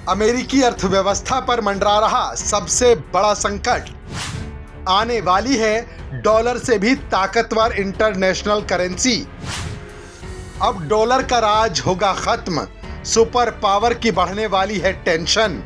अमेरिकी अर्थव्यवस्था पर मंडरा रहा सबसे बड़ा संकट। आने वाली है डॉलर से भी ताकतवर इंटरनेशनल करेंसी। अब डॉलर का राज होगा खत्म, सुपर पावर की बढ़ने वाली है टेंशन।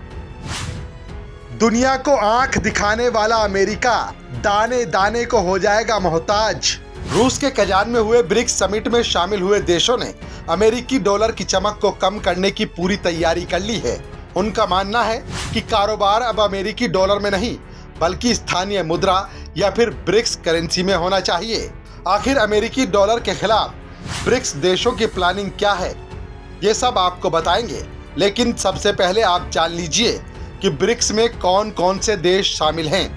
दुनिया को आंख दिखाने वाला अमेरिका दाने दाने को हो जाएगा मोहताज। रूस के कजान में हुए ब्रिक्स समिट में शामिल हुए देशों ने अमेरिकी डॉलर की चमक को कम करने की पूरी तैयारी कर ली है। उनका मानना है कि कारोबार अब अमेरिकी डॉलर में नहीं बल्कि स्थानीय मुद्रा या फिर ब्रिक्स करेंसी में होना चाहिए। आखिर अमेरिकी डॉलर के खिलाफ ब्रिक्स देशों की प्लानिंग क्या है, ये सब आपको बताएंगे। लेकिन सबसे पहले आप जान लीजिए कि ब्रिक्स में कौन कौन से देश शामिल हैं।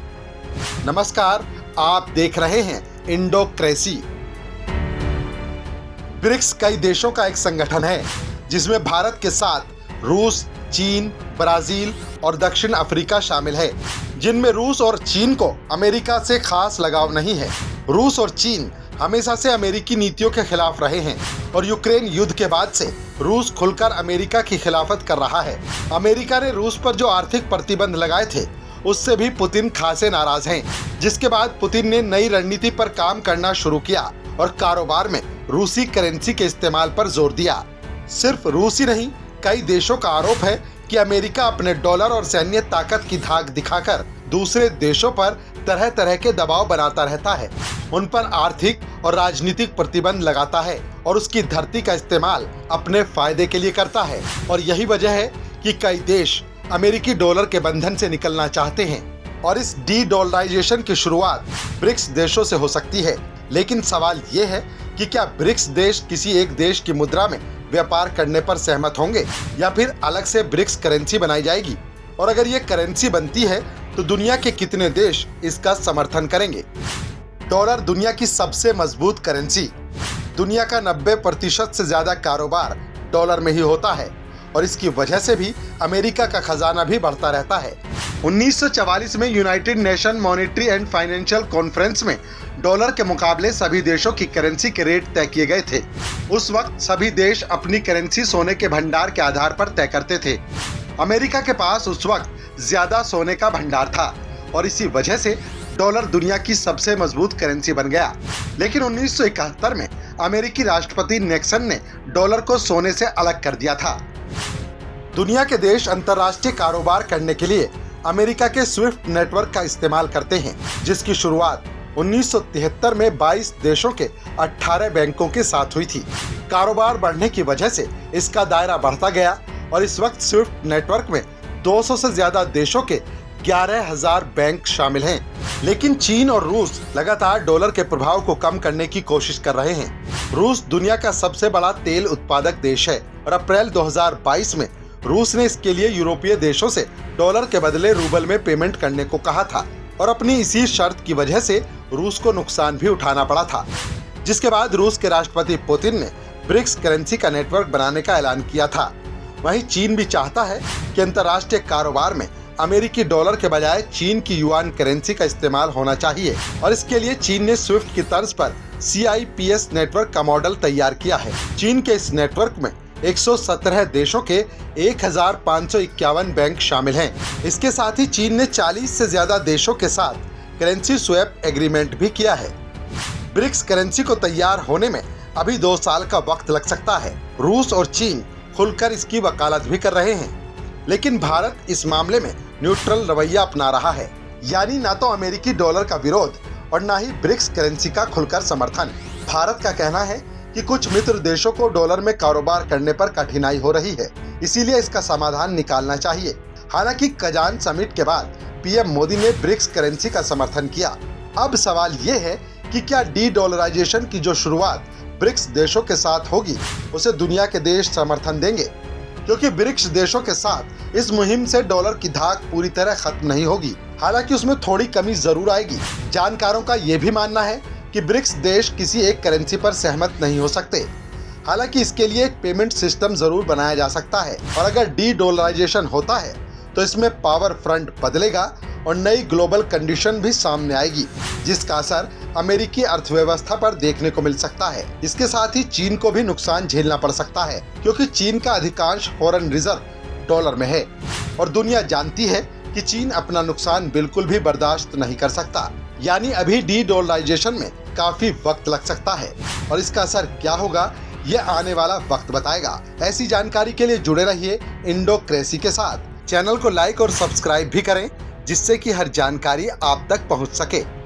नमस्कार, आप देख रहे हैं इंडोक्रेसी। ब्रिक्स कई देशों का एक संगठन है जिसमें भारत के साथ रूस, चीन, ब्राजील और दक्षिण अफ्रीका शामिल है, जिनमें रूस और चीन को अमेरिका से खास लगाव नहीं है। रूस और चीन हमेशा से अमेरिकी नीतियों के खिलाफ रहे हैं और यूक्रेन युद्ध के बाद से रूस खुलकर अमेरिका की खिलाफत कर रहा है। अमेरिका ने रूस पर जो आर्थिक प्रतिबंध लगाए थे उससे भी पुतिन खासे नाराज हैं, जिसके बाद पुतिन ने नई रणनीति पर काम करना शुरू किया और कारोबार में रूसी करेंसी के इस्तेमाल पर जोर दिया। सिर्फ रूस ही नहीं, कई देशों का आरोप है कि अमेरिका अपने डॉलर और सैन्य ताकत की धाक दिखाकर दूसरे देशों पर तरह तरह के दबाव बनाता रहता है, उन पर आर्थिक और राजनीतिक प्रतिबंध लगाता है और उसकी धरती का इस्तेमाल अपने फायदे के लिए करता है। और यही वजह है कि कई देश अमेरिकी डॉलर के बंधन से निकलना चाहते हैं और इस डी डॉलराइजेशन की शुरुआत ब्रिक्स देशों से हो सकती है। लेकिन सवाल ये है कि क्या ब्रिक्स देश किसी एक देश की मुद्रा में व्यापार करने पर सहमत होंगे या फिर अलग से ब्रिक्स करेंसी बनाई जाएगी, और अगर ये करेंसी बनती है तो दुनिया के कितने देश इसका समर्थन करेंगे। डॉलर दुनिया की सबसे मजबूत करेंसी। दुनिया का 90% से ज्यादा कारोबार डॉलर में ही होता है और इसकी वजह से भी अमेरिका का खजाना भी बढ़ता रहता है। 1944 में United nation monetary and financial conference में डॉलर के मुकाबले सभी देशों की करेंसी के रेट तय किए गए थे। उस वक्त सभी देश अपनी करेंसी सोने के भंडार के आधार पर तय करते थे। अमेरिका के पास उस वक्त ज्यादा सोने का भंडार था और इसी वजह से डॉलर दुनिया की सबसे मजबूत करेंसी बन गया। लेकिन 1971 में अमेरिकी राष्ट्रपति निक्सन ने डॉलर को सोने से अलग कर दिया था। दुनिया के देश अंतर्राष्ट्रीय कारोबार करने के लिए अमेरिका के स्विफ्ट नेटवर्क का इस्तेमाल करते हैं, जिसकी शुरुआत 1973 में 22 देशों के 18 बैंकों के साथ हुई थी। कारोबार बढ़ने की वजह से इसका दायरा बढ़ता गया और इस वक्त स्विफ्ट नेटवर्क में 200 से ज्यादा देशों के 11,000 बैंक शामिल हैं। लेकिन चीन और रूस लगातार डॉलर के प्रभाव को कम करने की कोशिश कर रहे हैं। रूस दुनिया का सबसे बड़ा तेल उत्पादक देश है और अप्रैल 2022 में रूस ने इसके लिए यूरोपीय देशों से डॉलर के बदले रूबल में पेमेंट करने को कहा था और अपनी इसी शर्त की वजह से रूस को नुकसान भी उठाना पड़ा था, जिसके बाद रूस के राष्ट्रपति पुतिन ने ब्रिक्स करेंसी का नेटवर्क बनाने का ऐलान किया था। वहीं चीन भी चाहता है कि अंतर्राष्ट्रीय कारोबार में अमेरिकी डॉलर के बजाय चीन की युआन करेंसी का इस्तेमाल होना चाहिए और इसके लिए चीन ने स्विफ्ट की तर्ज पर CIPS नेटवर्क का मॉडल तैयार किया है। चीन के इस नेटवर्क में 117 देशों के 1551 बैंक शामिल हैं। इसके साथ ही चीन ने 40 से ज्यादा देशों के साथ करेंसी स्वैप एग्रीमेंट भी किया है। ब्रिक्स करेंसी को तैयार होने में अभी 2 साल का वक्त लग सकता है। रूस और चीन खुलकर इसकी वकालत भी कर रहे हैं, लेकिन भारत इस मामले में न्यूट्रल रवैया अपना रहा है, यानी ना तो अमेरिकी डॉलर का विरोध और ना ही ब्रिक्स करेंसी का खुलकर समर्थन। भारत का कहना है कि कुछ मित्र देशों को डॉलर में कारोबार करने पर कठिनाई हो रही है, इसीलिए इसका समाधान निकालना चाहिए। हालांकि कजान समिट के बाद PM मोदी ने ब्रिक्स करेंसी का समर्थन किया। अब सवाल ये है कि क्या डी डॉलराइजेशन की जो शुरुआत ब्रिक्स देशों के साथ होगी उसे दुनिया के देश समर्थन देंगे, क्योंकि ब्रिक्स देशों के साथ इस मुहिम से डॉलर की धाक पूरी तरह खत्म नहीं होगी। हालांकि उसमें थोड़ी कमी जरूर आएगी। जानकारों का ये भी मानना है कि ब्रिक्स देश किसी एक करेंसी पर सहमत नहीं हो सकते। हालांकि इसके लिए एक पेमेंट सिस्टम जरूर बनाया जा सकता है और अगर डी डॉलराइजेशन होता है तो इसमें पावर फ्रंट बदलेगा और नई ग्लोबल कंडीशन भी सामने आएगी, जिसका असर अमेरिकी अर्थव्यवस्था पर देखने को मिल सकता है। इसके साथ ही चीन को भी नुकसान झेलना पड़ सकता है, क्योंकि चीन का अधिकांश फॉरेन रिजर्व डॉलर में है। और दुनिया जानती है कि चीन अपना नुकसान बिल्कुल भी बर्दाश्त नहीं कर सकता। यानी अभी डी-डॉलराइजेशन में काफी वक्त लग सकता है और इसका असर क्या होगा ये आने वाला वक्त बताएगा। ऐसी जानकारी के लिए जुड़े रहिए इंडोक्रेसी के साथ। चैनल को लाइक और सब्सक्राइब भी करें जिससे कि हर जानकारी आप तक पहुंच सके।